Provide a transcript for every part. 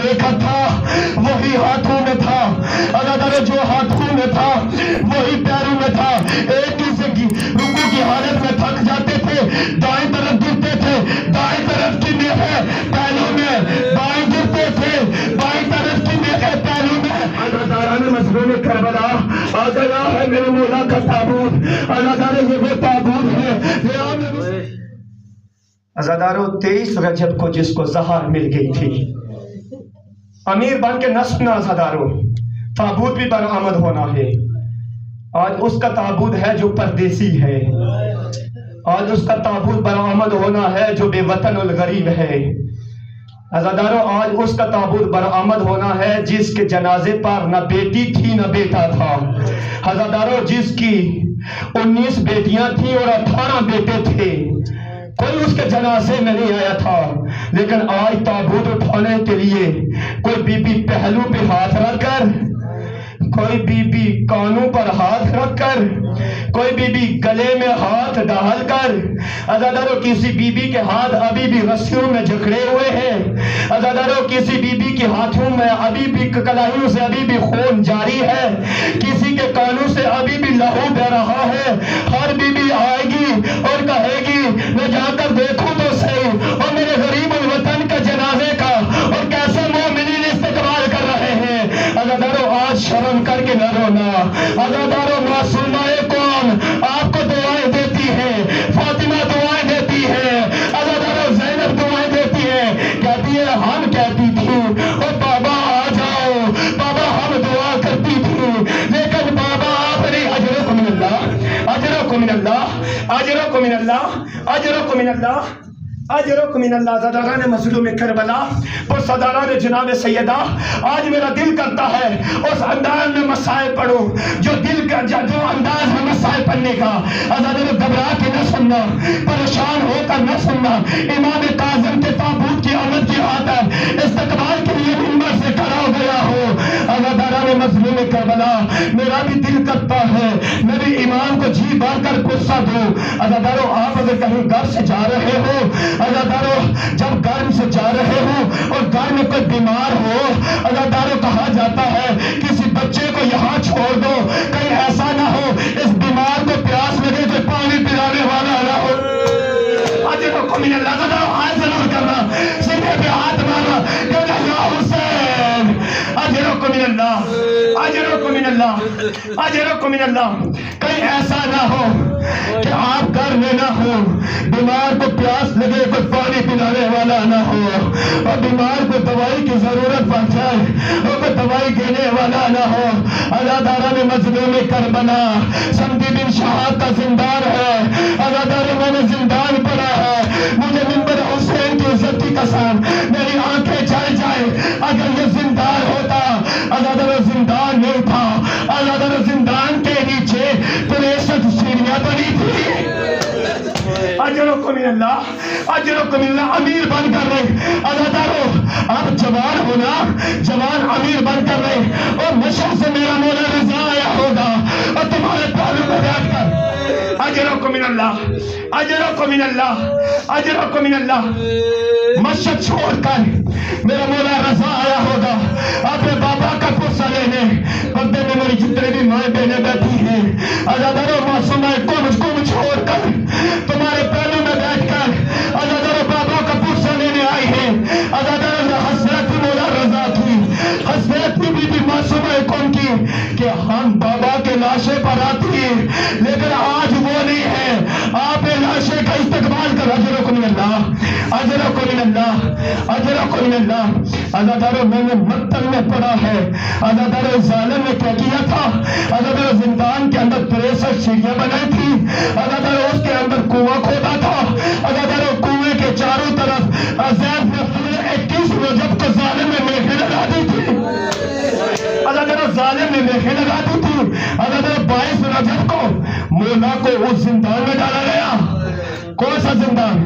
دیکھا تھا وہی ہاتھوں میں تھا، اللہ جو ہاتھوں میں تھا وہی پیروں میں تھا۔ ایک دوسرے کی رکوع کی حالت میں تھک جاتے تھے، دائیں طرف گرتے تھے، دائیں طرف کی میخیں پہلوں میں، بائیں گرتے تھے، بائیں طرف کی میخیں پہلوں میں۔ عزاداران مظلوم کربلا آ گیا ہے میرے مولا کا تابوت، عزادار یہ وہ تابوت ہے۔ عزاداروں 23 رجب کو جس کو زہر مل گئی تھی، امیر بن کے نہ سنا عزاداروں، تابوت بھی برآمد ہونا ہے۔ آج اس کا تابوت ہے جو پردیسی ہے، آج اس کا تابوت برآمد ہونا ہے جو بے وطن الغریب ہے۔ عزاداروں آج اس کا تابوت برآمد ہونا ہے جس کے جنازے پر نہ بیٹی تھی نہ بیٹا تھا۔ عزاداروں جس کی 19 بیٹیاں تھیں اور 18 بیٹے تھے، کوئی اس کے جنازے میں نہیں آیا تھا، لیکن آج تابوت اٹھانے کے لیے کوئی بی بی پہلو پہ ہاتھ رکھ کر، کوئی بی بی کانوں پر ہاتھ رکھ کر، کوئی بی بی گلے میں ہاتھ ڈال کر، عزاداروں کسی بی بی کے ہاتھ ابھی بھی رسیوں میں جکڑے ہوئے ہیں، عزاداروں کسی بی بی کے ہاتھوں میں ابھی بھی کلاہیوں سے ابھی بھی خون جاری ہے، کسی کے کانوں سے ابھی بھی لہو بہ رہا ہے۔ ہر بی بی آئے گی اور کہے گی میں جا کر دیکھوں تو صحیح اور میرے غریب الوطن کا جنازے کا اور کیسے مومنین استقبال کر رہے ہیں۔ عزاداروں آج شرم کر کے نہ رونا، عزاداروں معصومہ قوم آپ کو دعائیں دیتی ہے، فاطمہ دعائیں دیتی ہے، عزاداروں زینب دعائیں دیتی ہے، کہتی ہے ہم کہتی تھی اور بابا آ جاؤ، بابا ہم دعا کرتی تھی، لیکن بابا آپ نے اجرکم من اللہ، اجرکم من اللہ، اجرکم من اللہ، اجرکم من اللہ، اجرکم من اللہ۔ عزاداران مظلوم کربلا اور صداران جناب سیدہ، آج میرا دل کرتا ہے اس انداز میں مسائل پڑھوں جو دل کا جو انداز ہے مسائل پڑھنے کا۔ عزاداروں گھبرا کے نہ سننا، پریشان ہو کر نہ سننا، امام کاظم کے تابوت کی آمد کی خاطر استقبال کے لیے منبر سے کھڑا ہو گیا ہو۔ عزاداران مظلوم کربلا میرا بھی دل کرتا ہے میں بھی امام کو جی بھر کر غصہ دوں۔ عزاداروں آپ اگر کہیں گھر سے جا رہے ہو، عزاداروں جب گھر سے جا رہے ہو اور گھر میں کوئی بیمار ہو، عزاداروں کہا جاتا ہے کسی بچے کو یہاں چھوڑ دو، کہیں ایسا نہ ہو اس بیمار کو پیاس لگے تو پانی پلانے والا نہ ہو۔ اجرکم من اللہ۔ عزاداروں ہاتھ ضرور کرنا، سینے پہ ہاتھ مارنا، کہنا یا حسین اجرکم من اللہ، اجرکم من اللہ، اجرکم من اللہ۔ کہیں ایسا نہ ہو کہ آپ گھر میں نہ ہو، بیمار کو پیاس لگے کوئی پانی پلانے والا نہ ہو، اور بیمار کو دوائی کی ضرورت پڑ جائے اور کوئی دوائی دینے والا نہ ہو۔ عزاداران مظلوم کربلا سمدی بن شہاد کا زندان ہے، عزاداروں میں نے زندان پڑا ہے، مجھے منبر حسین کی عزت کی قسم میری آنکھیں جل جائے اگر یہ زندان ہوتا۔ عزاداروں زندان نہیں تھا، عزاداروں زندان کے نیچے 63 سیڑھیاں بنی تھی۔ اجرکم من اللہ، اجرکم من اللہ۔ امیر بن کر رہے عزاداروں، آپ جوان ہونا، جوان امیر بن کر رہے اور مشہور سے میرا مولا رضا آیا ہوگا اور تمہارے پالوں میں بیٹھ کر اجرکم من اللہ، اجرکم من اللہ، اجرکم من اللہ۔ مشہد چھوڑ کر میرا مولا رضا آیا ہوگا اپنے بابا کا پرسہ لینے، پردے میں میری جتنے بھی مائیں بہنیں بیٹھی ہیں، عزاداروں معصومہ قوم چھوڑ کر تمہارے پہلوں میں بیٹھ کر عزاداروں بابا کا پرسہ لینے آئی ہیں۔ عزاداروں حسرت مولا رضا کی، حسرت بھی معصومہ قوم کی کہ ہم بابا کے لاشے پر آتی ہیں، لیکن آج وہ نہیں ہے، آپ لاشے کا استقبال کر۔ اجرکم من اللہ، اجرکم من اللہ، اجرکم من اللہ۔ عزاداروں میں نے مقتل میں پڑھا ہے، عزاداروں ظالم نے کیا کیا تھا، عزاداروں زندان کے اندر 63 سیڑھیاں بنائی تھی، عزاداروں اس کے اندر کنواں کھودا تھا، عزاداروں کنویں کے چاروں طرف زید نے 21 رجب کو ظالم نے میخیں لگا دی تھی، عزاداروں ظالم نے میخیں لگا دی تھی، عزاداروں 22 رجب کو مولا کو اس زندان میں ڈالا گیا۔ کون سا زندان؟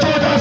14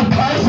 28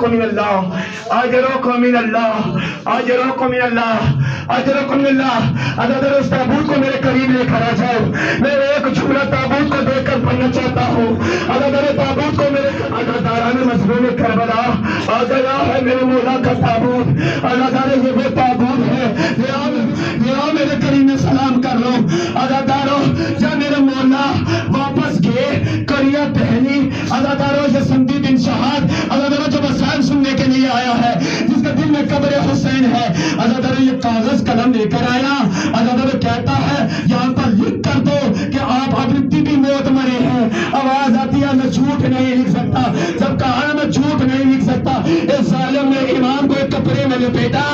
اجرکم من اللہ، اجرکم من اللہ، اجرکم من اللہ، اجرکم من اللہ۔ عزادار اس تابوت کو میرے قریب لے کر آ جاؤ، میں ایک جملہ تابوت کو دیکھ کر پڑھنا چاہتا ہوں۔ عزادار تابوت کو میرے عزاداران مظلوم کربلا آ گیا ہے میرے مولا کا تابوت، عزادار یہ وہ تابوت ہے، یا میرے قریب میں سلام کر لو۔ عزادارو یا میرے مولا واپس گئے کریا دہلی، عزادارو یہ سندی بن شہاد، عزادارو جو مسائل سننے کے لیے آیا ہے، جس کے دل میں قبر حسین ہے، عزادارو یہ کاغذ قلم لے کر آیا، عزادارو کہتا ہے یہاں پر لکھ کر دو کہ آپ اب بھی موت مرے ہیں۔ آواز آتی ہے میں جھوٹ نہیں لکھ سکتا، جب کہا میں جھوٹ نہیں لکھ سکتا، اس ظالم نے امام کو ایک کپڑے میں لپیٹا،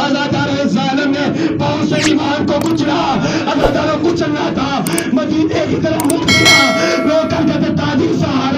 عزادارو اس ظالم نے پاؤں سے امام کو کچلا، عزادارو کچلنا تھا، مدینے کی طرف مڑ گیا، رو کر کہتے تاجر سہارا